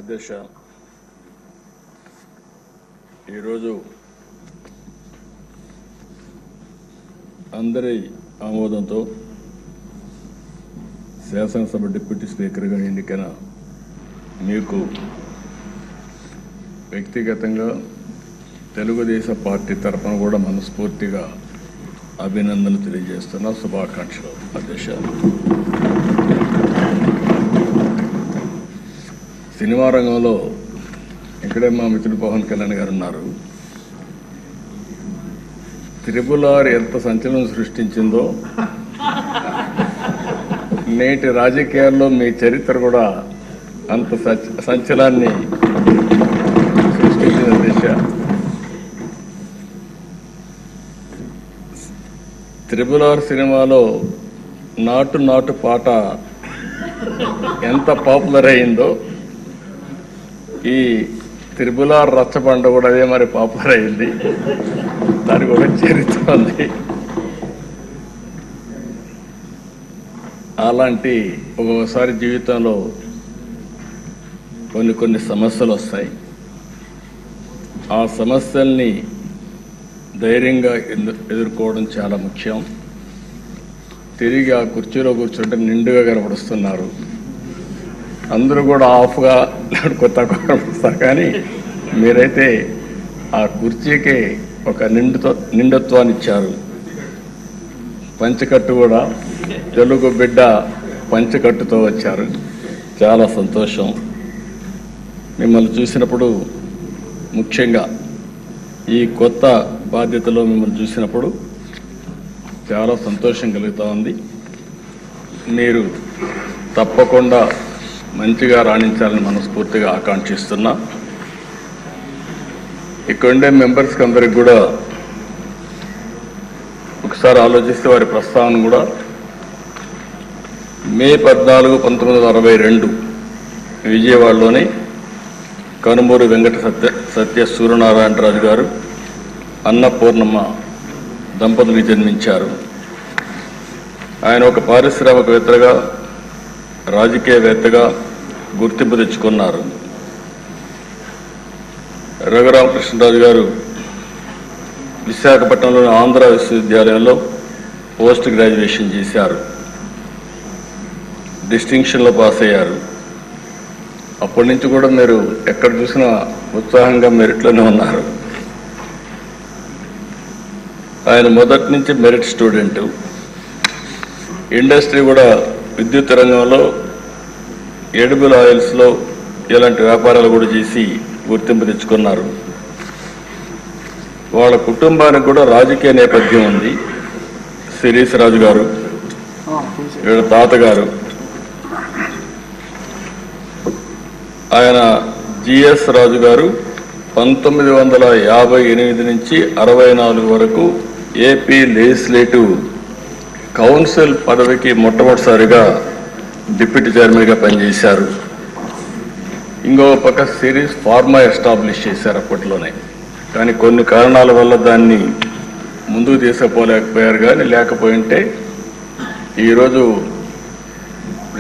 అధ్యక్ష, ఈరోజు అందరి ఆమోదంతో శాసనసభ డిప్యూటీ స్పీకర్గా ఎన్నికైన మీకు వ్యక్తిగతంగా తెలుగుదేశం పార్టీ తరఫున కూడా మనస్ఫూర్తిగా అభినందనలు తెలియజేస్తున్నా. శుభాకాంక్షలు అధ్యక్ష. సినిమా రంగంలో ఇక్కడే మా మిత్రుడు పవన్ కళ్యాణ్ గారు ఉన్నారు. త్రిపుల్ ఎంత సంచలనం సృష్టించిందో నేటి రాజకీయాల్లో మీ చరిత్ర కూడా అంత సంచలనాన్ని సృష్టించిన దిశ. త్రిపుల్ సినిమాలో నాటు నాటు పాట ఎంత పాపులర్ అయిందో ఈ త్రిపుల్ రచ్చబండ కూడా అదే మరి పాపులర్ అయింది. దానికి ఒక చరిత్ర ఉంది. అలాంటి ఒక్కొక్కసారి జీవితంలో కొన్ని సమస్యలు వస్తాయి. ఆ సమస్యల్ని ధైర్యంగా ఎదుర్కోవడం చాలా ముఖ్యం. తిరిగి ఆ కుర్చీలో కూర్చుంటే నిండుగా కనపడుస్తున్నారు. అందరూ కూడా ఆఫ్గా కొత్త కనపడుస్తారు, కానీ మీరైతే ఆ కుర్చీకి ఒక నిండుత్వాన్ని ఇచ్చారు. పంచకట్టు కూడా తెలుగు బిడ్డ పంచకట్టుతో వచ్చారు. చాలా సంతోషం. మిమ్మల్ని చూసినప్పుడు, ముఖ్యంగా ఈ కొత్త బాధ్యతలో మిమ్మల్ని చూసినప్పుడు చాలా సంతోషం కలుగుతూ ఉంది. మీరు తప్పకుండా మంచిగా రాణించాలని మనస్ఫూర్తిగా ఆకాంక్షిస్తున్నా. ఇక్కడ ఉండే మెంబర్స్కి అందరికి కూడా ఒకసారి ఆలోచిస్తే వారి ప్రస్తావన కూడా మే 14, 1962 విజయవాడలోని కనుమూరు వెంకట సత్య సూర్యనారాయణరాజు గారు, అన్నపూర్ణమ్మ దంపతులు జన్మించారు. ఆయన ఒక పారిశ్రామికవేత్తగా, రాజకీయవేత్తగా గుర్తింపు తెచ్చుకున్నారు. రఘురామకృష్ణరాజు గారు విశాఖపట్నంలోని ఆంధ్ర విశ్వవిద్యాలయంలో పోస్ట్ గ్రాడ్యుయేషన్ చేశారు. డిస్టింక్షన్లో పాస్ అయ్యారు. అప్పటి నుంచి కూడా మీరు ఎక్కడ చూసినా ఉత్సాహంగా మెరిట్లోనే ఉన్నారు. ఆయన మొదటి నుంచి మెరిట్ స్టూడెంట్. ఇండస్ట్రీ కూడా విద్యుత్ రంగంలో, ఎడిబుల్ ఆయిల్స్లో ఇలాంటి వ్యాపారాలు కూడా చేసి గుర్తింపు తెచ్చుకున్నారు. వాళ్ళ కుటుంబానికి కూడా రాజకీయ నేపథ్యం ఉంది. శిరీష్ రాజు గారు, వీళ్ళ తాతగారు, ఆయన జిఎస్ రాజు గారు 1958 నుంచి 64 వరకు ఏపీ లెజిస్లేటివ్ కౌన్సిల్ పదవికి మొట్టమొదటిసారిగా డిప్యూటీ చైర్మన్గా పనిచేశారు. ఇంకో పక్క సిరీస్ ఫార్మా ఎస్టాబ్లిష్ చేశారు అప్పట్లోనే, కానీ కొన్ని కారణాల వల్ల దాన్ని ముందుకు తీసుకుపోలేకపోయారు. కానీ లేకపోయింటే ఈరోజు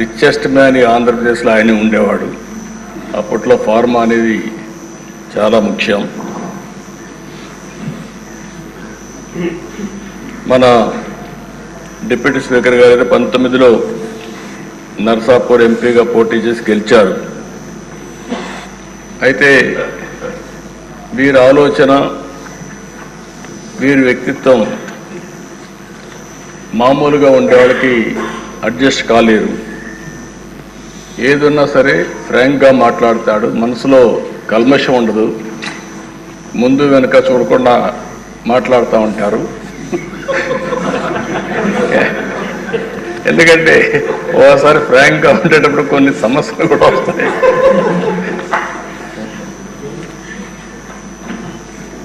రిచెస్ట్ మ్యాన్ ఆంధ్రప్రదేశ్లో ఆయనే ఉండేవాడు. అప్పట్లో ఫార్మా అనేది చాలా ముఖ్యం. మన డిప్యూటీ స్పీకర్ గారు 19లో నర్సాపూర్ ఎంపీగా పోటీ చేసి గెలిచారు. అయితే వీరి ఆలోచన, వీరి వ్యక్తిత్వం మామూలుగా ఉండే వాళ్ళకి అడ్జస్ట్ కాలేరు. ఏదున్నా సరే ఫ్రాంక్గా మాట్లాడతాడు. మనసులో కల్మషం ఉండదు. ముందు వెనుక చూడకుండా మాట్లాడుతూ ఉంటారు. ఎందుకంటే ఓసారి ఫ్రాంక్గా ఉండేటప్పుడు కొన్ని సమస్యలు కూడా వస్తాయి.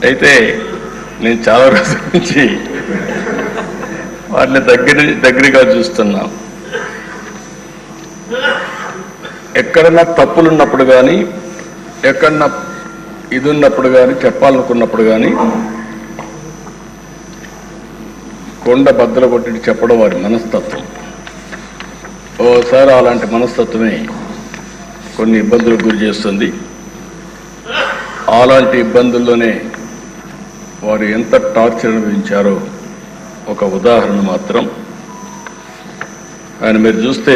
అయితే నేను చాలా రోజుల నుంచి వాటిని దగ్గరగా చూస్తున్నా. ఎక్కడన్నా తప్పులున్నప్పుడు కానీ, ఎక్కడన్నా ఇది ఉన్నప్పుడు కానీ, చెప్పాలనుకున్నప్పుడు కానీ కొండ బద్దలు కొట్టి చెప్పడం వారి మనస్తత్వం. ఓసారి అలాంటి మనస్తత్వమే కొన్ని ఇబ్బందులకు గురి చేస్తుంది. అలాంటి ఇబ్బందుల్లోనే వారు ఎంత టార్చర్ అనుభవించారో ఒక ఉదాహరణ మాత్రం. ఆయన మీరు చూస్తే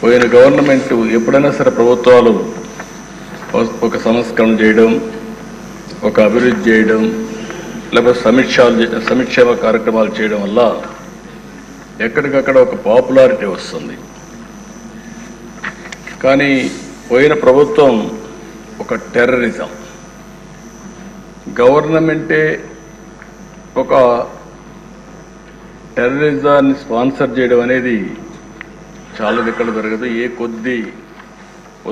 పోయిన గవర్నమెంట్ ఎప్పుడైనా సరే ప్రభుత్వాలు ఒక సంస్కరణ చేయడం, ఒక అభివృద్ధి చేయడం, లేకపోతే సంక్షేమ కార్యక్రమాలు చేయడం వల్ల ఎక్కడికక్కడ ఒక పాపులారిటీ వస్తుంది. కానీ పోయిన ప్రభుత్వం ఒక టెర్రరిజం, గవర్నమెంటే ఒక టెర్రరిజాన్ని స్పాన్సర్ చేయడం అనేది చాలా దిక్కలు జరగదు. ఏ కొద్ది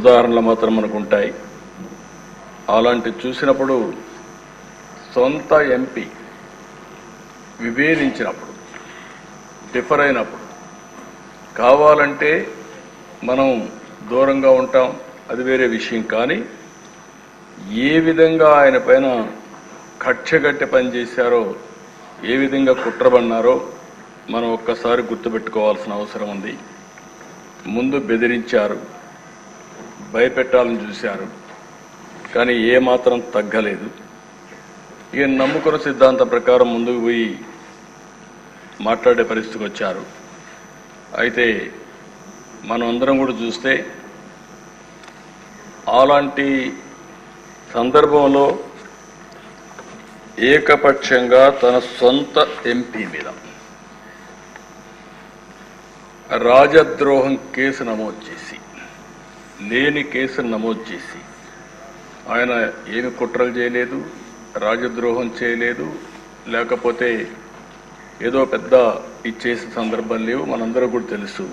ఉదాహరణలు మాత్రం మనకు ఉంటాయి. అలాంటి చూసినప్పుడు సొంత ఎంపీ విభేదించినప్పుడు, డిఫర్ అయినప్పుడు కావాలంటే మనం దూరంగా ఉంటాం, అది వేరే విషయం. కానీ ఏ విధంగా ఆయన పైన కక్షగట్టి పనిచేశారో, ఏ విధంగా కుట్రబడినారో మనం ఒక్కసారి గుర్తుపెట్టుకోవాల్సిన అవసరం ఉంది. ముందు బెదిరించారు, భయపెట్టాలని చూశారు, కానీ ఏమాత్రం తగ్గలేదు. ఈయన నమ్ముకున్న సిద్ధాంతం ప్రకారం ముందుకు పోయి మాట్లాడే పరిస్థితికి వచ్చారు. అయితే మనం అందరం కూడా చూస్తే అలాంటి సందర్భంలో ఏకపక్షంగా తన సొంత ఎంపీ మీద రాజద్రోహం కేసు నమోదు చేసి, లేని కేసును నమోదు చేసి, ఆయన ఏమి కుట్రలు చేయలేదు, రాజద్రోహం చేయలేదు, లేకపోతే ఏదో పెద్ద ఇచ్చేసిన సందర్భం లేవు. మనందరూ కూడా తెలుసు.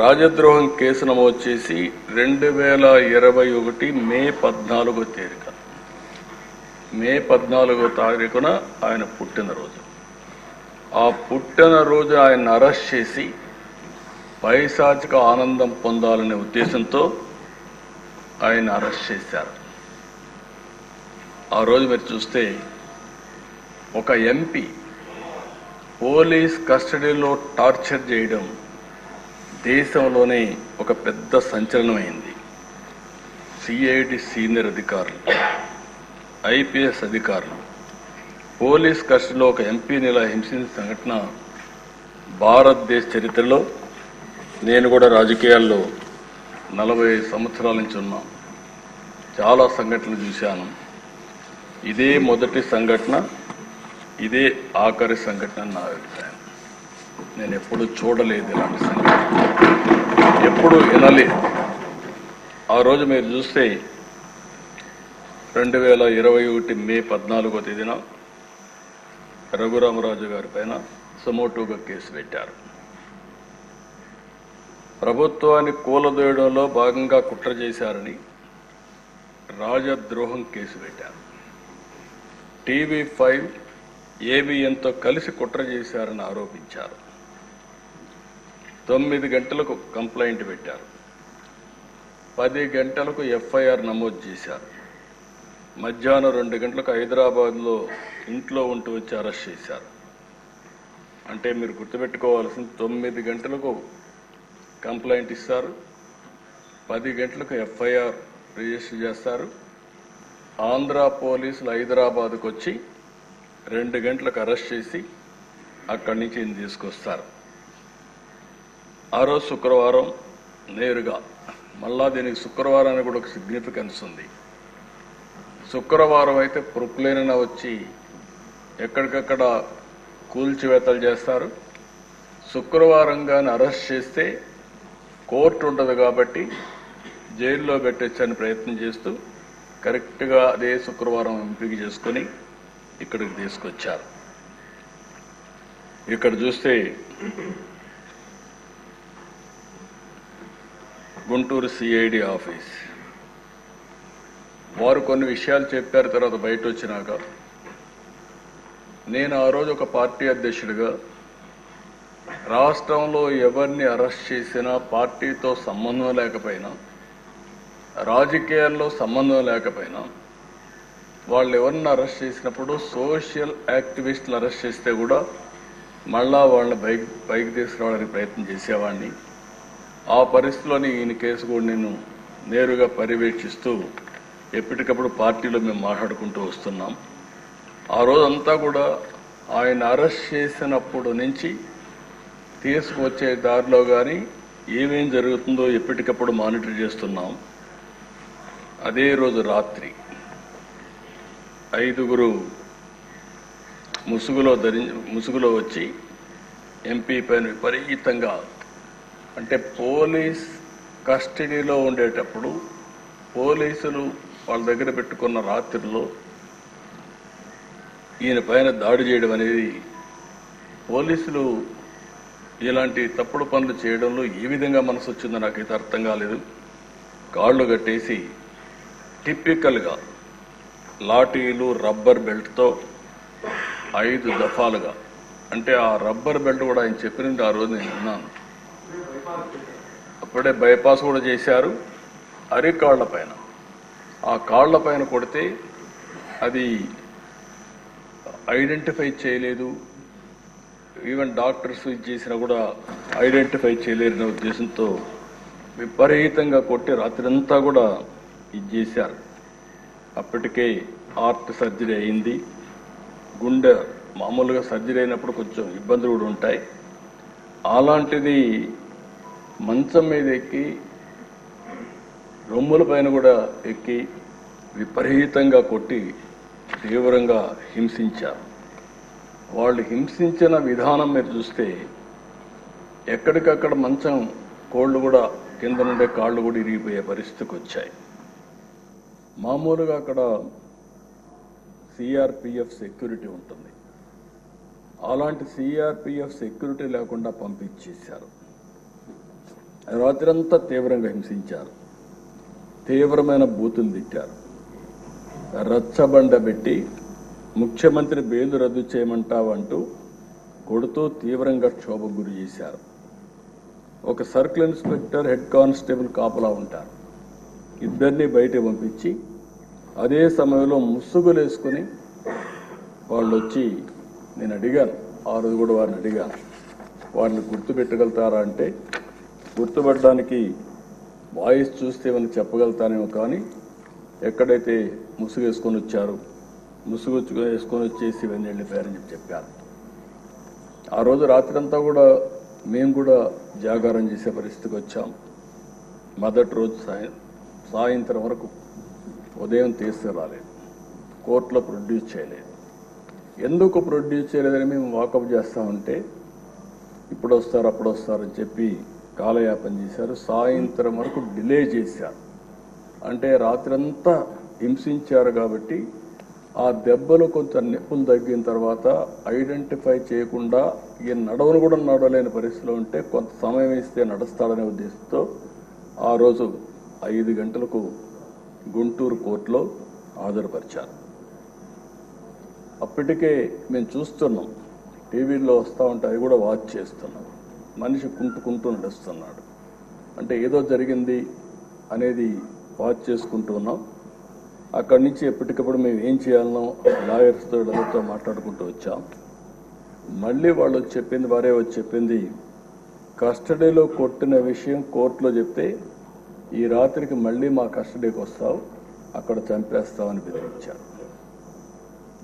రాజద్రోహం కేసు నమోదు చేసి 2021 మే 14వ తేదీన, మే 14వ తారీఖున ఆయన పుట్టినరోజు. ఆ పుట్టినరోజు ఆయన అరెస్ట్ చేసి పైశాచిక ఆనందం పొందాలనే ఉద్దేశంతో ఆయన అరెస్ట్ చేశారు. ఆ రోజు మీరు చూస్తే ఒక ఎంపీ పోలీస్ కస్టడీలో టార్చర్ చేయడం దేశంలోనే ఒక పెద్ద సంచలనమైంది. సిఐడి సీనియర్ అధికారులు, ఐపీఎస్ అధికారులు పోలీస్ కస్టడీలో ఒక ఎంపీని ఇలా హింసించిన సంఘటన భారతదేశ చరిత్రలో, నేను కూడా రాజకీయాల్లో 40 సంవత్సరాల నుంచి ఉన్నా, చాలా సంఘటనలు చూశాను. ఇదే మొదటి సంఘటన, ఇదే ఆఖరి సంఘటన నా అభిప్రాయం. నేను ఎప్పుడు చూడలేదు ఇలాంటి సంఘటన, ఎప్పుడు వినలేదు. ఆ రోజు మీరు చూస్తే 2021 మే 14వ తేదీన రఘురామరాజు గారి పైన సమోటోగా కేసు పెట్టారు. ప్రభుత్వాన్ని కూలదోయడంలో భాగంగా కుట్ర చేశారని రాజద్రోహం కేసు పెట్టారు. TV5 ABNతో కలిసి కుట్ర చేశారని ఆరోపించారు. 9 గంటలకు కంప్లైంట్ పెట్టారు, 10 గంటలకు FIR నమోదు చేశారు. మధ్యాహ్నం 2 గంటలకు హైదరాబాద్లో ఇంట్లో ఉంటూ వచ్చి అరెస్ట్ చేశారు. అంటే మీరు గుర్తుపెట్టుకోవాల్సింది, 9 గంటలకు కంప్లైంట్ ఇస్తారు, 10 గంటలకు FIR రిజిస్టర్ చేస్తారు. ఆంధ్ర పోలీసులు హైదరాబాద్కు వచ్చి 2 గంటలకు అరెస్ట్ చేసి అక్కడి నుంచి ఈయన తీసుకొస్తారు. ఆ రోజు శుక్రవారం నేరుగా, మళ్ళా దీనికి శుక్రవారానికి కూడా ఒక సిగ్నిఫికెన్స్ ఉంది. శుక్రవారం అయితే ప్రొక్లైన వచ్చి ఎక్కడికక్కడ కూల్చివేతలు చేస్తారు. శుక్రవారం కానీ అరెస్ట్ చేస్తే కోర్టు ఉంటుంది కాబట్టి జైల్లో పెట్టొచ్చని ప్రయత్నం చేస్తూ కరెక్ట్గా అదే శుక్రవారం ఎంపిక చేసుకొని ఇక్కడికి తీసుకొచ్చారు. ఇక్కడ చూస్తే గుంటూరు సిఐడి ఆఫీస్ వారు కొన్ని విషయాలు చెప్పారు. తర్వాత బయట వచ్చినాక నేను ఆ రోజు ఒక పార్టీ అధ్యక్షుడిగా రాష్ట్రంలో ఎవరిని అరెస్ట్ చేసినా పార్టీతో సంబంధం లేకపోయినా, రాజకీయాల్లో సంబంధం లేకపోయినా, వాళ్ళు ఎవరిని అరెస్ట్ చేసినప్పుడు సోషల్ యాక్టివిస్టులు అరెస్ట్ చేస్తే కూడా మళ్ళా వాళ్ళని పైకి తీసుకురావడానికి ప్రయత్నం చేసేవాడిని. ఆ పరిస్థితిలోని ఈయన కేసు కూడా నేను నేరుగా పర్యవేక్షిస్తూ ఎప్పటికప్పుడు పార్టీలో మేము మాట్లాడుకుంటూ వస్తున్నాం. ఆ రోజంతా కూడా ఆయన అరెస్ట్ చేసినప్పుడు నుంచి తీసుకువచ్చే దారిలో కానీ ఏమేం జరుగుతుందో ఎప్పటికప్పుడు మానిటర్ చేస్తున్నాం. అదే రోజు రాత్రి 5గురు ముసుగులో వచ్చి ఎంపీ పైన విపరీతంగా, అంటే పోలీస్ కస్టడీలో ఉండేటప్పుడు పోలీసులు వాళ్ళ దగ్గర పెట్టుకున్న రాత్రిలో ఈయన పైన దాడి చేయడం అనేది, పోలీసులు ఇలాంటి తప్పుడు పనులు చేయడంలో ఏ విధంగా మనసు వచ్చిందో నాకైతే అర్థం కాలేదు. కాళ్ళు కట్టేసి టిపికల్గా లాఠీలు రబ్బర్ బెల్ట్తో 5 దఫాలుగా, అంటే ఆ రబ్బర్ బెల్ట్ కూడా ఆయన చెప్పినట్టు ఆ రోజు నేను విన్నాను. అప్పుడే బైపాస్ కూడా చేశారు. అరికాళ్ల పైన, ఆ కాళ్ల పైన కొడితే అది ఐడెంటిఫై చేయలేదు. ఈవెన్ డాక్టర్స్ ఇది చేసినా కూడా ఐడెంటిఫై చేయలేరనే ఉద్దేశంతో విపరీతంగా కొట్టి రాత్రంతా కూడా ఇది చేశారు. అప్పటికే హార్ట్ సర్జరీ అయింది. గుండె మామూలుగా సర్జరీ అయినప్పుడు కొంచెం ఇబ్బందులు కూడా ఉంటాయి. అలాంటిది మంచం మీద ఎక్కి రొమ్ముల పైన కూడా ఎక్కి విపరీతంగా కొట్టి తీవ్రంగా హింసించారు. వాళ్ళు హింసించిన విధానం మీరు చూస్తే ఎక్కడికక్కడ మంచం కోళ్ళు కూడా కింద నుండే కాళ్ళు కూడా ఇరిగిపోయే పరిస్థితికి వచ్చాయి. మామూలుగా అక్కడ సిఆర్పిఎఫ్ సెక్యూరిటీ ఉంటుంది. అలాంటి సిఆర్పిఎఫ్ సెక్యూరిటీ లేకుండా పంపించేశారు. రాత్రంతా తీవ్రంగా హింసించారు. తీవ్రమైన బూతులు తిట్టారు. రచ్చబండ పెట్టి ముఖ్యమంత్రి బెయిల్ రద్దు చేయమంటావంటూ కొడుతూ తీవ్రంగా క్షోభకు గురి చేశారు. ఒక సర్కిల్ ఇన్స్పెక్టర్, హెడ్ కానిస్టేబుల్ కాపలా ఉంటారు. ఇద్దరిని బయట పంపించి అదే సమయంలో ముసుగులు వేసుకుని వాళ్ళు వచ్చి, నేను అడిగాను ఆ రోజు కూడా వారిని అడిగాను, వాళ్ళని గుర్తుపెట్టగలుగుతారా అంటే, గుర్తుపట్టడానికి వాయిస్ చూస్తే ఏమైనా చెప్పగలుగుతానేమో, కానీ ఎక్కడైతే ముసుగు వేసుకొని వచ్చారు, ముసుగు వేసుకొని వచ్చేసి ఇవన్నీ వెళ్ళిపోయారని చెప్పారు. ఆ రోజు రాత్రి అంతా కూడా మేము కూడా జాగారం చేసే పరిస్థితికి వచ్చాం. మొదటి రోజు సాయంత్రం వరకు ఉదయం తీసుకురాలేదు, కోర్టులో ప్రొడ్యూస్ చేయలేదు. ఎందుకు ప్రొడ్యూస్ చేయలేదని మేము వాకప్ చేస్తామంటే, ఇప్పుడు వస్తారు అప్పుడు వస్తారని చెప్పి కాలయాపన చేశారు. సాయంత్రం వరకు డిలే చేశారు. అంటే రాత్రంతా హింసించారు కాబట్టి ఆ దెబ్బలు కొంచెం నొప్పులు తగ్గిన తర్వాత ఐడెంటిఫై చేయకుండా ఈ నడవను కూడా నడవలేని పరిస్థితిలో ఉంటే కొంత సమయం ఇస్తే నడుస్తాడనే ఉద్దేశంతో ఆ రోజు 5 గంటలకు గుంటూరు కోర్టులో హాజరుపరిచారు. అప్పటికే మేము చూస్తున్నాం, టీవీల్లో వస్తూ ఉంటే అవి కూడా వాచ్ చేస్తున్నాం. మనిషి కుంటుకుంటూ నడుస్తున్నాడు. అంటే ఏదో జరిగింది అనేది వాచ్ చేసుకుంటూ ఉన్నాం. అక్కడి నుంచి ఎప్పటికప్పుడు మేము ఏం చేయాలనో లాయర్స్తో వాళ్ళతో మాట్లాడుకుంటూ వచ్చాం. మళ్ళీ వాళ్ళు చెప్పింది, వారే వచ్చి చెప్పింది, కస్టడీలో కొట్టిన విషయం కోర్టులో చెప్తే ఈ రాత్రికి మళ్ళీ మా కస్టడీకి వస్తావు, అక్కడ చంపేస్తామని బెదిరించారు.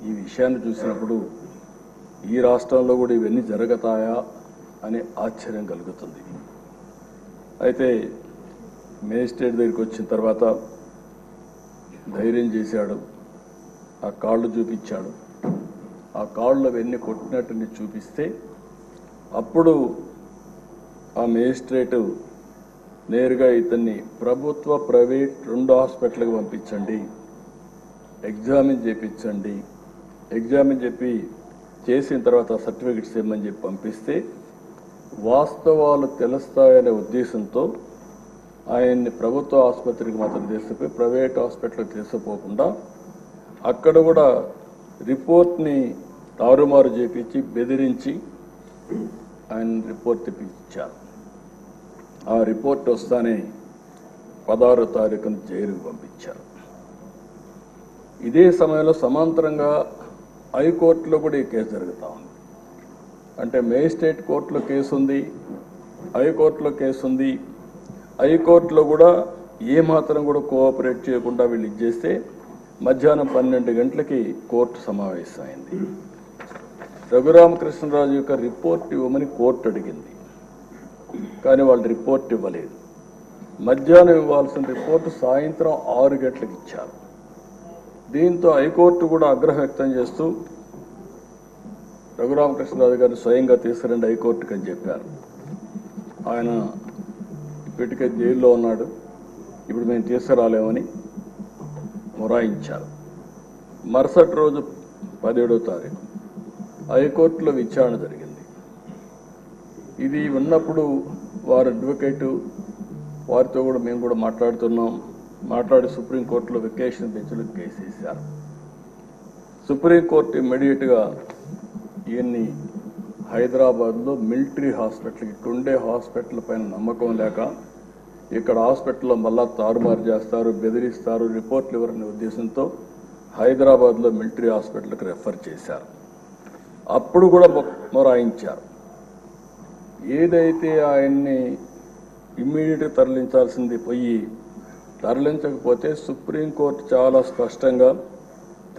ఈ విషయాన్ని చూసినప్పుడు ఈ రాష్ట్రంలో కూడా ఇవన్నీ జరుగుతాయా అనే ఆశ్చర్యం కలుగుతుంది. అయితే మేజిస్ట్రేట్ దగ్గరికి వచ్చిన తర్వాత ధైర్యం చేశాడు. ఆ కాళ్ళు చూపించాడు. ఆ కాళ్ళు అవన్నీ కొట్టినట్టుని చూపిస్తే అప్పుడు ఆ మేజిస్ట్రేటు నేరుగా ఇతన్ని ప్రభుత్వ ప్రైవేట్ 2 హాస్పిటల్కి పంపించండి, ఎగ్జామిన్ చేయించండి, ఎగ్జామిన్ చెప్పి చేసిన తర్వాత సర్టిఫికెట్స్ ఇవ్వమని చెప్పి పంపిస్తే వాస్తవాలు తెలుస్తాయనే ఉద్దేశంతో ఆయన్ని ప్రభుత్వ ఆసుపత్రికి మాత్రం తీసుకుపోయి ప్రైవేట్ హాస్పిటల్కి తీసుకుపోకుండా అక్కడ కూడా రిపోర్ట్ని తారుమారు చేపించి బెదిరించి ఆయన రిపోర్ట్ తెప్పించారు. ఆ రిపోర్ట్ వస్తానే 16వ తారీఖున జైలుకు పంపించారు. ఇదే సమయంలో సమాంతరంగా హైకోర్టులో కూడా ఈ కేసు జరుగుతూ ఉంది. అంటే మేజిస్ట్రేట్ కోర్టులో కేసు ఉంది, హైకోర్టులో కేసు ఉంది. హైకోర్టులో కూడా ఏమాత్రం కూడా కోఆపరేట్ చేయకుండా వీళ్ళు ఇచ్చేస్తే మధ్యాహ్నం 12 గంటలకి కోర్టు సమావేశం అయింది. రఘురామకృష్ణరాజు యొక్క రిపోర్ట్ ఇవ్వమని కోర్టు అడిగింది, కానీ వాళ్ళు రిపోర్ట్ ఇవ్వలేదు. మధ్యాహ్నం ఇవ్వాల్సిన రిపోర్టు సాయంత్రం 6 గంటలకు ఇచ్చారు. దీంతో హైకోర్టు కూడా ఆగ్రహం వ్యక్తం చేస్తూ రఘురామకృష్ణరాజు గారిని స్వయంగా తీసుకురండి హైకోర్టుకి అని చెప్పారు. ఆయన ఇప్పటికే జైల్లో ఉన్నాడు, ఇప్పుడు మేము తీసుకురాలేమని మొరాయించారు. మరుసటి రోజు 17వ తారీఖు హైకోర్టులో విచారణ జరిగింది. ఇది ఉన్నప్పుడు వారి అడ్వకేటు వారితో కూడా మేము కూడా మాట్లాడి సుప్రీంకోర్టులో వెకేషన్ బెంచ్లకు కేసు వేశారు. సుప్రీంకోర్టు ఇమ్మీడియట్గా ఈయన్ని హైదరాబాద్లో మిలిటరీ హాస్పిటల్కి, ఇక్కడుండే హాస్పిటల్ పైన నమ్మకం లేక ఇక్కడ హాస్పిటల్లో మళ్ళా తారుమారు చేస్తారు, బెదిరిస్తారు, రిపోర్ట్లు ఇవ్వరనే ఉద్దేశంతో హైదరాబాద్లో మిలిటరీ హాస్పిటల్కి రెఫర్ చేశారు. అప్పుడు కూడా మొరాయించారు. ఏదైతే ఆయన్ని ఇమ్మీడియట్గా తరలించాల్సింది పోయి తరలించకపోతే సుప్రీంకోర్టు చాలా స్పష్టంగా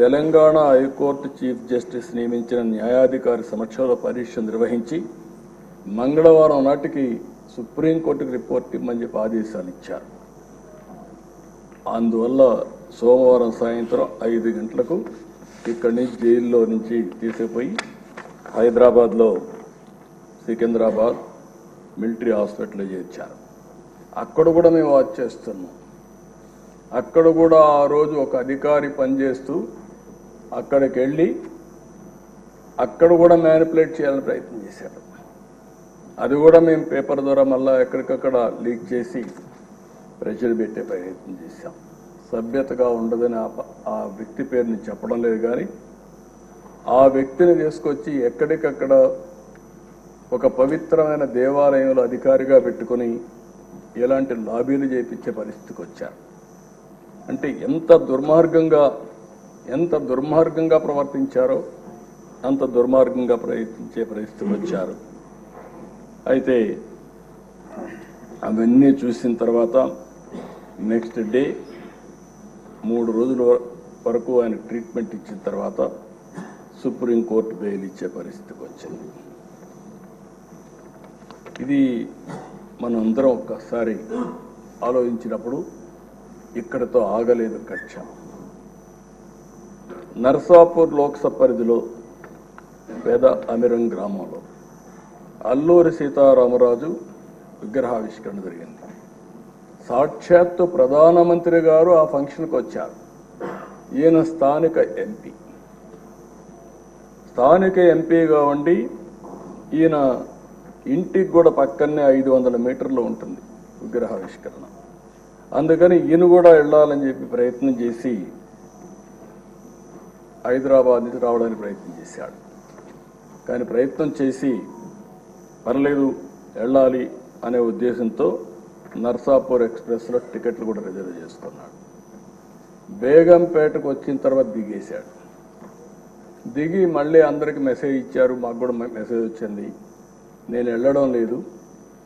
తెలంగాణ హైకోర్టు చీఫ్ జస్టిస్ నియమించిన న్యాయాధికారి సమక్షంలో పరీక్ష నిర్వహించి మంగళవారం నాటికి సుప్రీంకోర్టుకు రిపోర్ట్ ఇమ్మని చెప్పి ఆదేశాలు ఇచ్చారు. అందువల్ల సోమవారం సాయంత్రం 5 గంటలకు ఇక్కడి నుంచి జైల్లో నుంచి తీసుకుపోయి హైదరాబాద్లో సికింద్రాబాద్ మిలిటరీ హాస్పిటల్లో చేర్చారు. అక్కడ కూడా మేము వాచ్ చేస్తున్నాం. అక్కడ కూడా ఆ రోజు ఒక అధికారి పనిచేస్తూ అక్కడికి వెళ్ళి అక్కడ కూడా మ్యానిపులేట్ చేయాలని ప్రయత్నం చేశాడు. అది కూడా మేము పేపర్ ద్వారా మళ్ళీ ఎక్కడికక్కడ లీక్ చేసి ప్రెషర్ పెట్టే ప్రయత్నం చేశాం. సభ్యతగా ఉండదని ఆ వ్యక్తి పేరుని చెప్పడం లేదు, కానీ ఆ వ్యక్తిని తీసుకొచ్చి ఎక్కడికక్కడ ఒక పవిత్రమైన దేవాలయంలో అధికారిగా పెట్టుకొని ఎలాంటి లాబీలు చేయించే పరిస్థితికి వచ్చారు. అంటే ఎంత దుర్మార్గంగా ప్రవర్తించారో అంత దుర్మార్గంగా ప్రయత్నించే పరిస్థితికి వచ్చారు. అయితే అవన్నీ చూసిన తర్వాత నెక్స్ట్ డే 3 రోజుల వరకు ఆయన ట్రీట్మెంట్ ఇచ్చిన తర్వాత సుప్రీంకోర్టు బెయిల్ ఇచ్చే పరిస్థితికి వచ్చింది. ఇది మనం అందరం ఒక్కసారి ఆలోచించినప్పుడు ఇక్కడతో ఆగలేదు కక్ష. నర్సాపూర్ లోక్సభ పరిధిలో పేద అమిరం గ్రామంలో అల్లూరి సీతారామరాజు విగ్రహావిష్కరణ జరిగింది. సాక్షాత్తు ప్రధానమంత్రి గారు ఆ ఫంక్షన్కి వచ్చారు. ఈయన స్థానిక ఎంపీగా ఉండి ఈయన ఇంటికి కూడా పక్కనే 500 మీటర్లు ఉంటుంది విగ్రహావిష్కరణ. అందుకని ఈయన కూడా వెళ్ళాలని చెప్పి ప్రయత్నం చేసి హైదరాబాద్ నుంచి రావడానికి ప్రయత్నం చేశాడు. కానీ ప్రయత్నం చేసి పర్లేదు వెళ్ళాలి అనే ఉద్దేశంతో నర్సాపూర్ ఎక్స్ప్రెస్లో టికెట్లు కూడా రిజర్వ్ చేసుకున్నాడు. బేగంపేటకు వచ్చిన తర్వాత దిగేశాడు. దిగి మళ్ళీ అందరికి మెసేజ్ ఇచ్చారు, మాకు కూడా మెసేజ్ వచ్చింది, నేను వెళ్ళడం లేదు,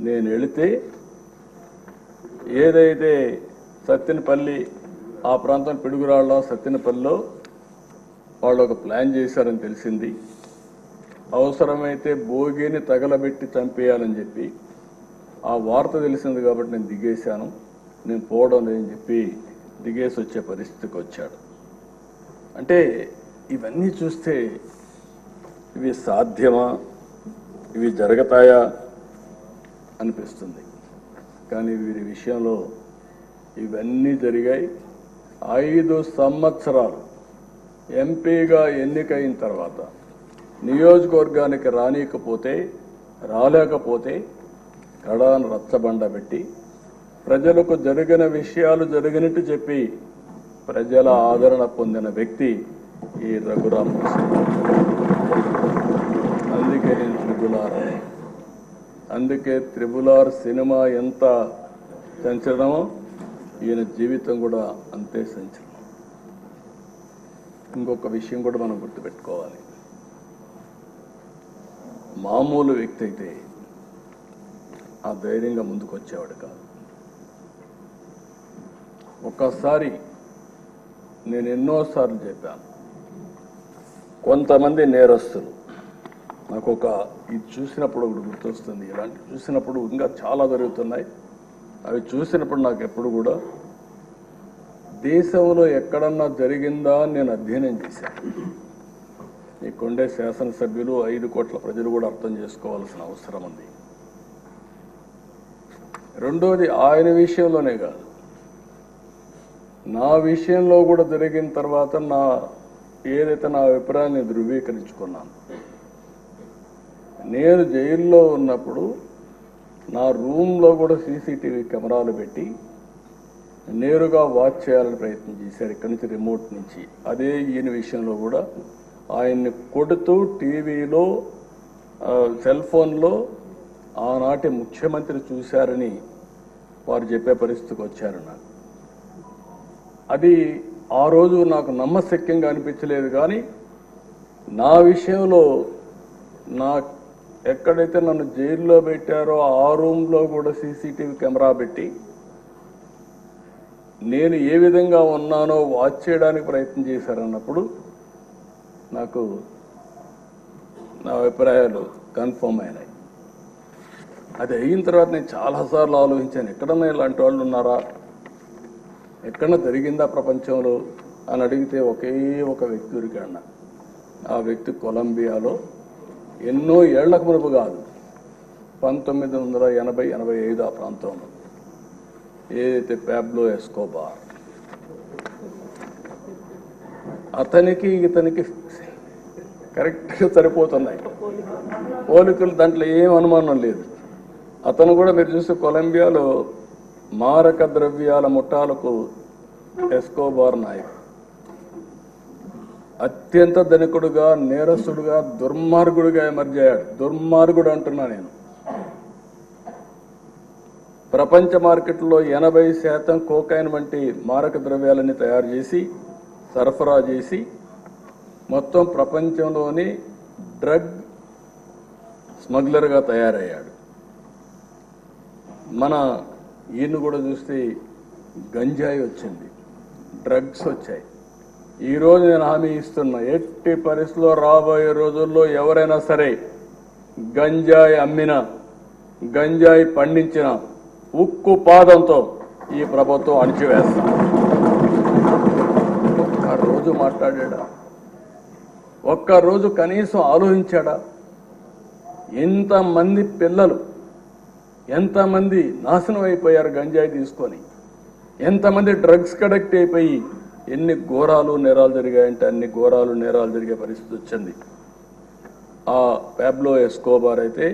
నేను వెళితే ఏదైతే సత్తెనపల్లి ఆ ప్రాంతం పిడుగురాళ్ళ సత్తెనపల్లిలో వాళ్ళు ఒక ప్లాన్ చేశారని తెలిసింది. అవసరమైతే భోగిని తగలబెట్టి చంపేయాలని చెప్పి ఆ వార్త తెలిసింది కాబట్టి నేను దిగేశాను, నేను పోవడం లేదని చెప్పి దిగేసి వచ్చే పరిస్థితికి వచ్చాడు. అంటే ఇవన్నీ చూస్తే ఇవి సాధ్యమా, ఇవి జరుగుతాయా అనిపిస్తుంది. కానీ వీరి విషయంలో ఇవన్నీ జరిగాయి. 5 సంవత్సరాలు ఎంపీగా ఎన్నికైన తర్వాత నియోజకవర్గానికి రాలేకపోతే కడాను రచ్చబండ పెట్టి ప్రజలకు జరిగిన విషయాలు జరిగినట్టు చెప్పి ప్రజల ఆదరణ పొందిన వ్యక్తి ఈ రఘురామకృష్ణ. అందుకే నేను త్రిబుల్ ఆర్ సినిమా ఎంత సంచలనమో ఈయన జీవితం కూడా అంతే సంచలనం. ఇంకొక విషయం కూడా మనం గుర్తుపెట్టుకోవాలి. మామూలు వ్యక్తి అయితే ఆ ధైర్యంగా ముందుకు వచ్చేవాడు కాదు. ఒక్కసారి నేను ఎన్నోసార్లు చెప్పాను, కొంతమంది నేరస్తులు నాకు ఇది చూసినప్పుడు ఒకటి గుర్తొస్తుంది. ఇలాంటి చూసినప్పుడు ఇంకా చాలా జరుగుతున్నాయి. అవి చూసినప్పుడు నాకు ఎప్పుడు కూడా దేశంలో ఎక్కడన్నా జరిగిందా అని నేను అధ్యయనం చేశాను. ఇక్కడుండే శాసనసభ్యులు 5 కోట్ల ప్రజలు కూడా అర్థం చేసుకోవాల్సిన అవసరం ఉంది. రెండోది, ఆయన విషయంలోనే కాదు, నా విషయంలో కూడా జరిగిన తర్వాత ఏదైతే నా అభిప్రాయాన్ని ధృవీకరించుకున్నాను. నేను జైల్లో ఉన్నప్పుడు నా రూమ్లో కూడా సీసీటీవీ కెమెరాలు పెట్టి నేరుగా వాచ్ చేయాలని ప్రయత్నం చేశారు ఇక్కడి నుంచి, రిమోట్ నుంచి. అదే ఈయన విషయంలో కూడా ఆయన్ని కొడుతూ టీవీలో సెల్ ఫోన్లో ఆనాటి ముఖ్యమంత్రి చూశారని వారు చెప్పే పరిస్థితికి వచ్చారు. నాకు అది ఆ రోజు నాకు నమ్మశక్యంగా అనిపించలేదు. కానీ నా విషయంలో ఎక్కడైతే నన్ను జైల్లో పెట్టారో ఆ రూమ్లో కూడా సీసీటీవీ కెమెరా పెట్టి నేను ఏ విధంగా ఉన్నానో వాచ్ చేయడానికి ప్రయత్నం చేశారన్నప్పుడు నాకు నా అభిప్రాయాలు కన్ఫర్మ్ అయినాయి. అది అయిన తర్వాత నేను చాలాసార్లు ఆలోచించాను, ఎక్కడన్నా ఇలాంటి వాళ్ళు ఉన్నారా, ఎక్కడన్నా జరిగిందా ప్రపంచంలో అని అడిగితే ఒకే ఒక వ్యక్తి దొరికాడు. ఆ వ్యక్తి కొలంబియాలో ఎన్నో ఏళ్లకు మునుపు కాదు, 1980-85 ఆ ప్రాంతంలో ఏదైతే పాబ్లో ఎస్కోబార్, అతనికి ఇతనికి కరెక్ట్గా సరిపోతున్నాయి పోలికలు, దాంట్లో ఏం అనుమానం లేదు. అతను కూడా మీరు చూస్తే కొలంబియాలో మారక ద్రవ్యాల ముఠాలకు ఎస్కోబార్ నాయకుడు. అత్యంత ధనికుడుగా, నేరస్తుడుగా, దుర్మార్గుడిగా ఎమర్జ్ అయ్యాడు. దుర్మార్గుడు అంటున్నా నేను. ప్రపంచ మార్కెట్లో 80% కోకైన్ వంటి మారక ద్రవ్యాలని తయారు చేసి సరఫరా చేసి మొత్తం ప్రపంచంలోని డ్రగ్ స్మగ్లర్గా తయారయ్యాడు. మన ఈయన కూడా చూస్తే గంజాయి వచ్చింది, డ్రగ్స్ వచ్చాయి. ఈరోజు నేను హామీ ఇస్తున్నా, ఎట్టి పరిస్థితుల్లో రాబోయే రోజుల్లో ఎవరైనా సరే గంజాయి అమ్మినా, గంజాయి పండించిన ఉక్కు పాదంతో ఈ ప్రభుత్వం అణిచివేస్తాం. ఒక్కరోజు మాట్లాడా? ఒక్కరోజు కనీసం ఆలోచించాడా? ఎంతమంది పిల్లలు, ఎంతమంది నాశనం అయిపోయారు గంజాయి తీసుకొని, ఎంతమంది డ్రగ్స్ కడెక్ట్ అయిపోయి ఎన్ని ఘోరాలు నేరాలు జరిగాయంటే అన్ని ఘోరాలు నేరాలు జరిగే పరిస్థితి వచ్చింది. ఆ పాబ్లో ఎస్కోబార్ అయితే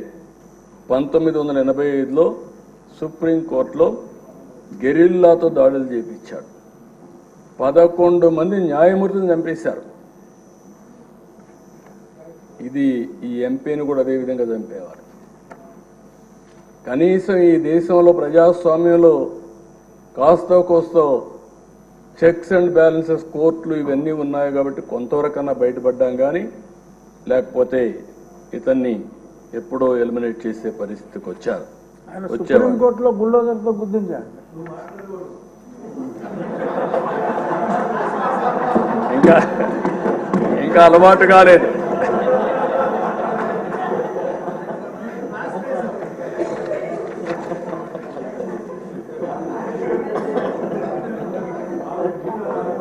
1985లో సుప్రీంకోర్టులో గెరిల్లాతో దాడులు చేయించాడు. 11 మంది న్యాయమూర్తిని చంపేశారు. ఈ ఎంపీని కూడా అదే విధంగా చంపేవారు. కనీసం ఈ దేశంలో ప్రజాస్వామ్యంలో కాస్తో కోస్తో చెక్స్ అండ్ బ్యాలెన్సెస్, కోర్టులు ఇవన్నీ ఉన్నాయి కాబట్టి కొంతవరకన్నా బయటపడ్డాం. కానీ లేకపోతే ఇతన్ని ఎప్పుడో ఎలిమినేట్ చేసే పరిస్థితికి వచ్చారు. సుప్రీంకోర్టులో బుల్డోజర్తో గుర్తించారు. ఇంకా అలవాటు కాలేదు.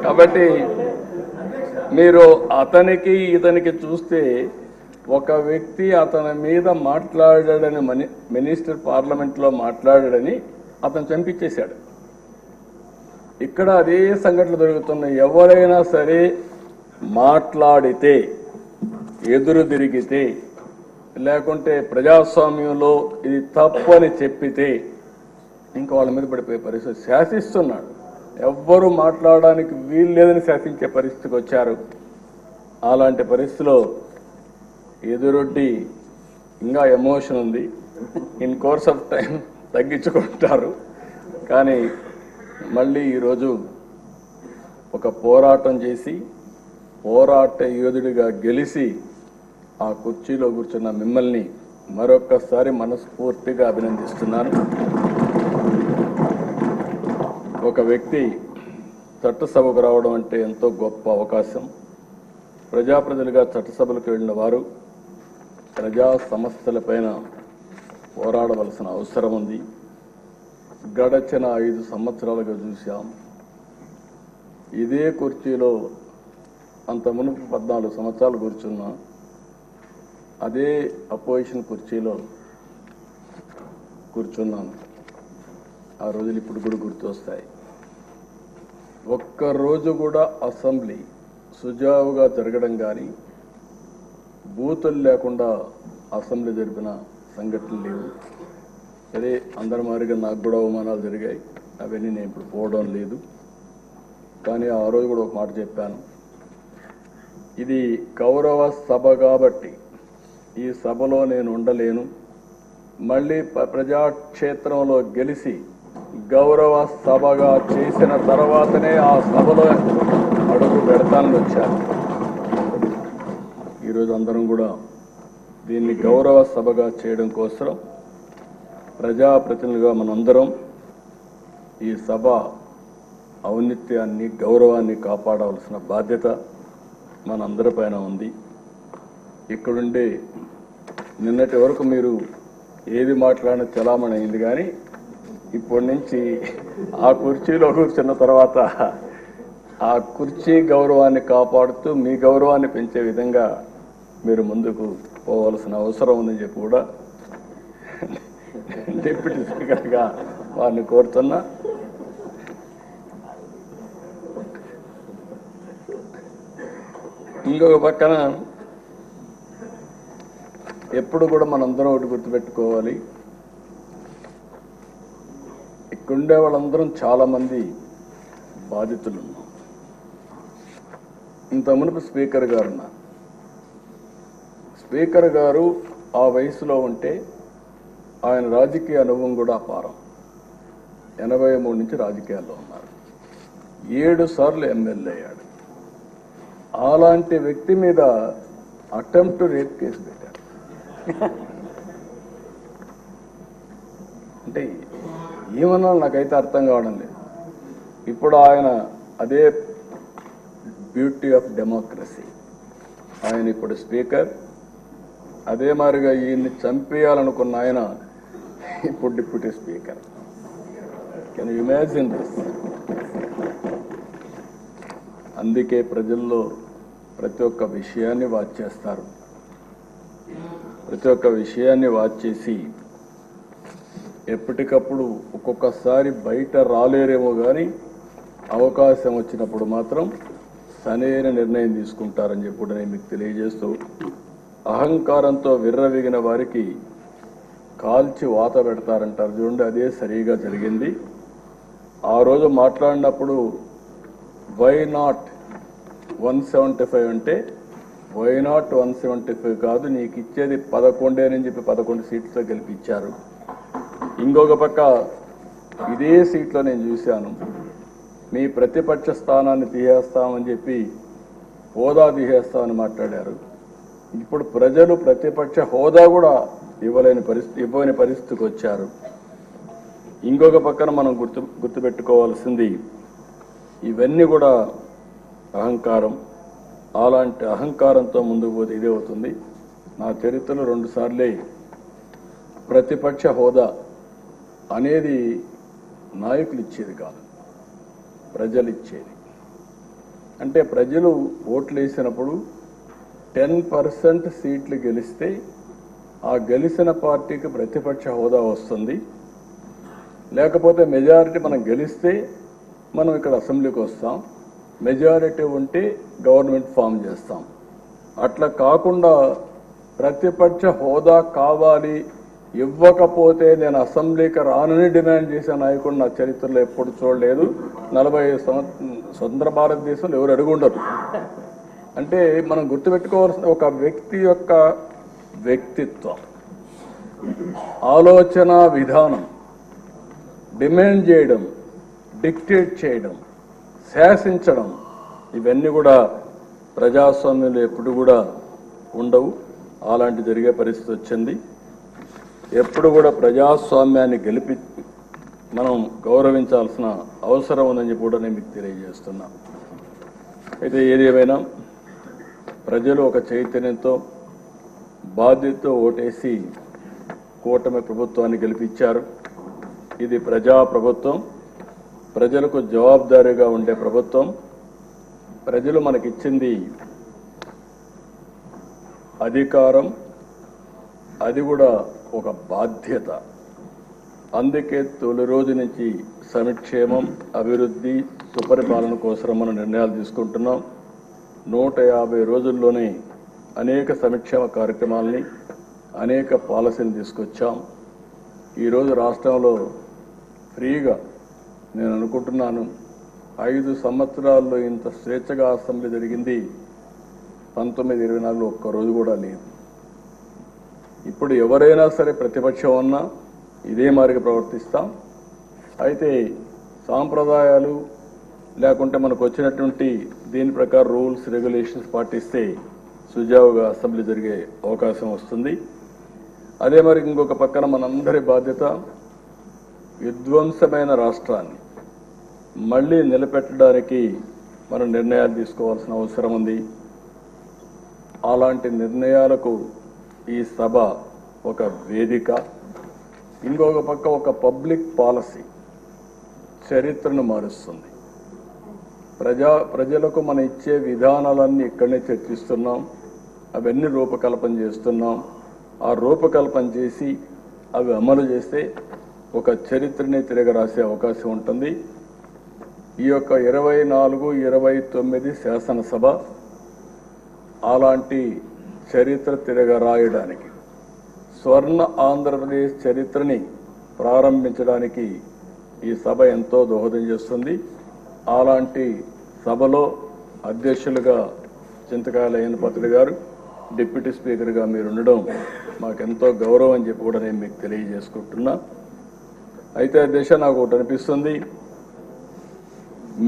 కాబట్టి మీరు అతనికి ఇతనికి చూస్తే ఒక వ్యక్తి అతని మీద మాట్లాడాడని మినిస్టర్ పార్లమెంట్లో మాట్లాడాడని అతను చంపించేశాడు. ఇక్కడ అదే సంఘటనలు జరుగుతున్నాయి. ఎవరైనా సరే మాట్లాడితే, ఎదురు తిరిగితే, లేకుంటే ప్రజాస్వామ్యంలో ఇది తప్పని చెప్పితే ఇంకా వాళ్ళ మీద పడిపోయే పరిస్థితి. శాసిస్తున్నాడు, ఎవ్వరూ మాట్లాడడానికి వీలు లేదని శాసించే పరిస్థితికి వచ్చారు. అలాంటి పరిస్థితిలో ఎదురొడ్డి ఇంకా ఎమోషన్ ఉంది. ఇన్ కోర్స్ ఆఫ్ టైం తగ్గించుకుంటారు. కానీ మళ్ళీ ఈరోజు ఒక పోరాటం చేసి పోరాట యోధుడిగా గెలిచి ఆ కుర్చీలో కూర్చున్న మిమ్మల్ని మరొక్కసారి మనస్ఫూర్తిగా అభినందిస్తున్నాను. ఒక వ్యక్తి చట్టసభకు రావడం అంటే ఎంతో గొప్ప అవకాశం. ప్రజాప్రతినిధులుగా చట్టసభలకు వెళ్ళిన వారు ప్రజా సమస్యలపైన పోరాడవలసిన అవసరం ఉంది. గడచిన 5 సంవత్సరాలుగా చూశాం. ఇదే కుర్చీలో అంత మునుపు 14 సంవత్సరాలు కూర్చున్నా అదే అపోజిషన్ కుర్చీలో కూర్చున్నాను. ఆ రోజులు ఇప్పుడు కూడా గుర్తొస్తాయి. ఒక్కరోజు కూడా అసెంబ్లీ సుజావుగా జరగడం కానీ బూతులు లేకుండా అసెంబ్లీ జరిపిన సంఘటనలు లేవు. సరే, అందరి మాదిరిగా నాకు కూడా అవమానాలు జరిగాయి. అవన్నీ నేను ఇప్పుడు పోవడం లేదు. కానీ ఆ రోజు కూడా ఒక మాట చెప్పాను, ఇది గౌరవ సభ కాబట్టి ఈ సభలో నేను ఉండలేను. మళ్ళీ ప్రజాక్షేత్రంలో గెలిచి గౌరవ సభగా చేసిన తర్వాతనే ఆ సభలో అడుగు పెడతానని వచ్చాను. ఈరోజు అందరం కూడా దీన్ని గౌరవ సభగా చేయడం కోసం ప్రజాప్రతినిధులుగా మనందరం ఈ సభ ఔన్నత్యాన్ని, గౌరవాన్ని కాపాడవలసిన బాధ్యత మనందరిపైన ఉంది. ఇక్కడుండే నిన్నటి వరకు మీరు ఏది మాట్లాడిన చలామణి అయింది, కానీ ఇప్పటి నుంచి ఆ కుర్చీలో కూర్చున్న తర్వాత ఆ కుర్చీ గౌరవాన్ని కాపాడుతూ మీ గౌరవాన్ని పెంచే విధంగా మీరు ముందుకు పోవలసిన అవసరం ఉందని చెప్పి కూడా డిప్యూటీ స్పీకర్గా వారిని కోరుతున్నా. ఇంకొక పక్కన ఎప్పుడు కూడా మనందరం ఒకటి గుర్తుపెట్టుకోవాలి, ఇక్కడుండే వాళ్ళందరం చాలామంది బాధితులు ఉన్నాం. ఇంత మునుపు స్పీకర్ గారు ఉన్నారు. స్పీకర్ గారు ఆ వయసులో ఉంటే ఆయన రాజకీయ అనుభవం కూడా అపారం. 83 నుంచి రాజకీయాల్లో ఉన్నారు. 7 సార్లు ఎమ్మెల్యే అయ్యాడు. అలాంటి వ్యక్తి మీద అటెంప్ట్ రేప్ కేసు పెట్టారు. అంటే ఏమన్నా నాకైతే అర్థం కావడం లేదు. ఇప్పుడు ఆయన అదే బ్యూటీ ఆఫ్ డెమోక్రసీ, ఆయన ఇప్పుడు స్పీకర్. అదే మాదిరిగా ఈయన్ని చంపేయాలనుకున్న ఆయన ఇప్పుడు deputy speaker. Can you imagine this? అందుకే ప్రజల్లో ప్రతి ఒక్క విషయాన్ని వాచ్ చేస్తారు. ప్రతి ఒక్క విషయాన్ని వాచ్ చేసి ఎప్పటికప్పుడు ఒక్కొక్కసారి బయట రాలేరేమో కానీ అవకాశం వచ్చినప్పుడు మాత్రం సరైన నిర్ణయం తీసుకుంటారని చెప్పి కూడా నేను మీకు తెలియజేస్తూ, అహంకారంతో విర్రవీగిన వారికి కాల్చి వాత పెడతారంటారు చూడండి, అదే సరిగా జరిగింది. ఆ రోజు మాట్లాడినప్పుడు వై నాట్ 175 అంటే వై నాట్ 175 కాదు, నీకు ఇచ్చేది 11 అని చెప్పి 11 సీట్లతో గెలిపించారు. ఇంకొక పక్క ఇదే సీట్లో నేను చూశాను, మీ ప్రతిపక్ష స్థానాన్ని తీసేస్తామని చెప్పి హోదా తీసేస్తామని మాట్లాడారు. ఇప్పుడు ప్రజలు ప్రతిపక్ష హోదా కూడా ఇవ్వని పరిస్థితికి వచ్చారు. ఇంకొక పక్కన మనం గుర్తుపెట్టుకోవాల్సింది, ఇవన్నీ కూడా అహంకారం. అలాంటి అహంకారంతో ముందుకు పోతే ఇదే అవుతుంది. నా చరిత్రలో 2 సార్లే ప్రతిపక్ష హోదా అనేది నాయకులు ఇచ్చేది కాదు, ప్రజలు ఇచ్చేది. అంటే ప్రజలు ఓట్లు వేసినప్పుడు 10% సీట్లు గెలిస్తే ఆ గెలిచిన పార్టీకి ప్రతిపక్ష హోదా వస్తుంది. లేకపోతే మెజారిటీ మనం గెలిస్తే మనం ఇక్కడ అసెంబ్లీకి వస్తాం, మెజారిటీ ఉంటే గవర్నమెంట్ ఫామ్ చేస్తాం. అట్లా కాకుండా ప్రతిపక్ష హోదా కావాలి, ఇవ్వకపోతే నేను అసెంబ్లీకి రానని డిమాండ్ చేసే నాయకుడు నా చరిత్రలో ఎప్పుడు చూడలేదు. 45 స్వతంత్ర భారతదేశంలో ఎవరు అడుగుండరు. అంటే మనం గుర్తుపెట్టుకోవాల్సిన ఒక వ్యక్తి యొక్క వ్యక్తిత్వం, ఆలోచన విధానం, డిమాండ్ చేయడం, డిక్టేట్ చేయడం, శాసించడం, ఇవన్నీ కూడా ప్రజాస్వామ్యంలో ఎప్పుడు కూడా ఉండవు. అలాంటి జరిగే పరిస్థితి వచ్చింది. ఎప్పుడు కూడా ప్రజాస్వామ్యాన్ని మనం గౌరవించాల్సిన అవసరం ఉందని చెప్పి కూడా నేను మీకు తెలియజేస్తున్నా. అయితే ఏదేమైనా ప్రజలు ఒక చైతన్యంతో బాధ్యతతో ఓటేసి కూటమి ప్రభుత్వాన్ని గెలిపించారు. ఇది ప్రజా ప్రభుత్వం, ప్రజలకు జవాబుదారీగా ఉండే ప్రభుత్వం. ప్రజలు మనకిచ్చింది అధికారం, అది కూడా ఒక బాధ్యత. అందుకే తొలి రోజు నుంచి సంక్షేమం, అభివృద్ధి, సుపరిపాలన కోసం మనం నిర్ణయాలు తీసుకుంటున్నాం. 150 రోజుల్లోనే అనేక సంక్షేమ కార్యక్రమాలని, అనేక పాలసీలు తీసుకొచ్చాం. ఈరోజు రాష్ట్రంలో ఫ్రీగా నేను అనుకుంటున్నాను 5 సంవత్సరాల్లో ఇంత స్వేచ్ఛగా అసెంబ్లీ జరిగింది 1924 ఒక్కరోజు కూడా లేదు. ఇప్పుడు ఎవరైనా సరే ప్రతిపక్షం ఉన్నా ఇదే మాదిరిగా ప్రవర్తిస్తాం. అయితే సాంప్రదాయాలు లేకుంటే మనకు వచ్చినటువంటి దీని ప్రకారం రూల్స్ రెగ్యులేషన్స్ పాటిస్తే సుజావుగా అసెంబ్లీ జరిగే అవకాశం వస్తుంది. అదే మరి ఇంకొక పక్కన మనందరి బాధ్యత విధ్వంసమైన రాష్ట్రాన్ని మళ్ళీ నిలబెట్టడానికి మనం నిర్ణయాలు తీసుకోవాల్సిన అవసరం ఉంది. అలాంటి నిర్ణయాలకు ఈ సభ ఒక వేదిక. ఇంకొక పక్క ఒక పబ్లిక్ పాలసీ చరిత్రను మారుస్తుంది. ప్రజలకు మనం ఇచ్చే విధానాలన్నీ ఇక్కడనే చర్చిస్తున్నాం, అవన్నీ రూపకల్పన చేస్తున్నాం. ఆ రూపకల్పన చేసి అవి అమలు చేస్తే ఒక చరిత్రని తిరగరాసే అవకాశం ఉంటుంది. ఈ యొక్క 24-29 శాసనసభ అలాంటి చరిత్ర తిరగరాయడానికి, స్వర్ణ ఆంధ్రప్రదేశ్ చరిత్రని ప్రారంభించడానికి ఈ సభ ఎంతో దోహదం చేస్తుంది. అలాంటి సభలో అధ్యక్షులుగా చింతకాయల అయ్యన్నపాత్రుడు గారు, డిప్యూటీ స్పీకర్గా మీరు ఉండడం మాకెంతో గౌరవం అని చెప్పి కూడా నేను మీకు తెలియజేసుకుంటున్నా. అయితే అధ్యక్ష, నాకు ఒకటి అనిపిస్తుంది,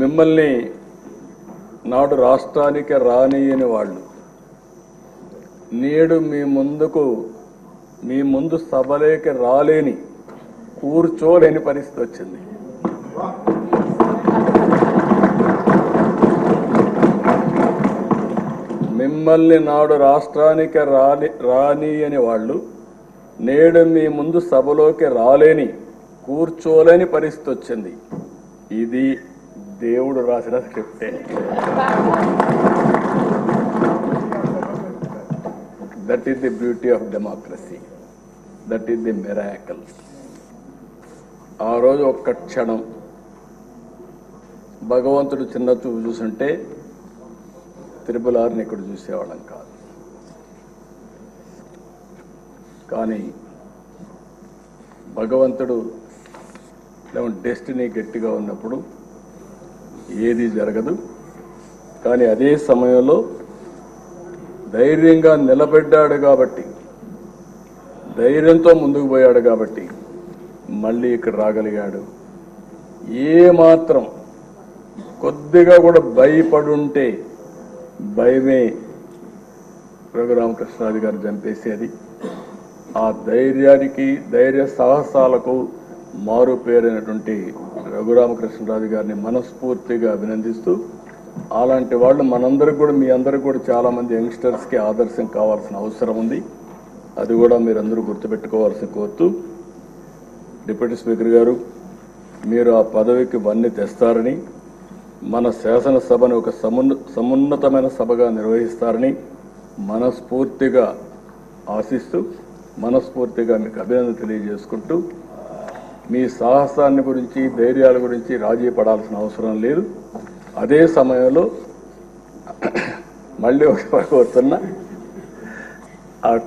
మిమ్మల్ని నాడు రాష్ట్రానికి రానియని వాళ్ళు నేడు మీ ముందు సభలోకి రాలేని, కూర్చోలేని పరిస్థితి వచ్చింది. మిమ్మల్ని నాడు రాష్ట్రానికి రానియని వాళ్ళు నేడు మీ ముందు సభలోకి రాలేని, కూర్చోలేని పరిస్థితి వచ్చింది. ఇది దేవుడు రాసిన స్క్రిప్టే. That is the beauty of democracy, that is the miracle. ఆ రోజు ఒక్క క్షణం భగవంతుడు చిన్న చూపు చూసుంటే త్రిపులార్ని ఇక్కడ చూసేవాళ్ళం కాదు. కానీ భగవంతుడు డెస్టినీ గట్టిగా ఉన్నప్పుడు ఏది జరగదు. కానీ అదే సమయంలో ధైర్యంగా నిలబడ్డాడు కాబట్టి, ధైర్యంతో ముందుకు పోయాడు కాబట్టి మళ్ళీ ఇక్కడ రాగలిగాడు. ఏమాత్రం కొద్దిగా కూడా భయపడుంటే భయమే రఘురామకృష్ణరాజు గారు చంపేసేది. ఆ ధైర్యానికి, ధైర్య సాహసాలకు మారు పేరైనటువంటి రఘురామకృష్ణరాజు గారిని మనస్ఫూర్తిగా అభినందిస్తూ, అలాంటి వాళ్ళు మనందరికి కూడా, మీ అందరికి కూడా చాలామంది యంగ్స్టర్స్కి ఆదర్శం కావాల్సిన అవసరం ఉంది. అది కూడా మీరందరూ గుర్తుపెట్టుకోవాల్సిన కోరుతూ, డిప్యూటీ స్పీకర్ గారు, మీరు ఆ పదవికి వన్నీ తెస్తారని, మన శాసనసభను ఒక సమున్నతమైన సభగా నిర్వహిస్తారని మనస్ఫూర్తిగా ఆశిస్తూ, మనస్ఫూర్తిగా మీకు అభినందన తెలియజేసుకుంటూ, మీ సాహసాన్ని గురించి, ధైర్యాల గురించి రాజీ పడాల్సిన అవసరం లేదు. అదే సమయంలో మళ్ళీ ఒక కోరుతున్నా, ఆ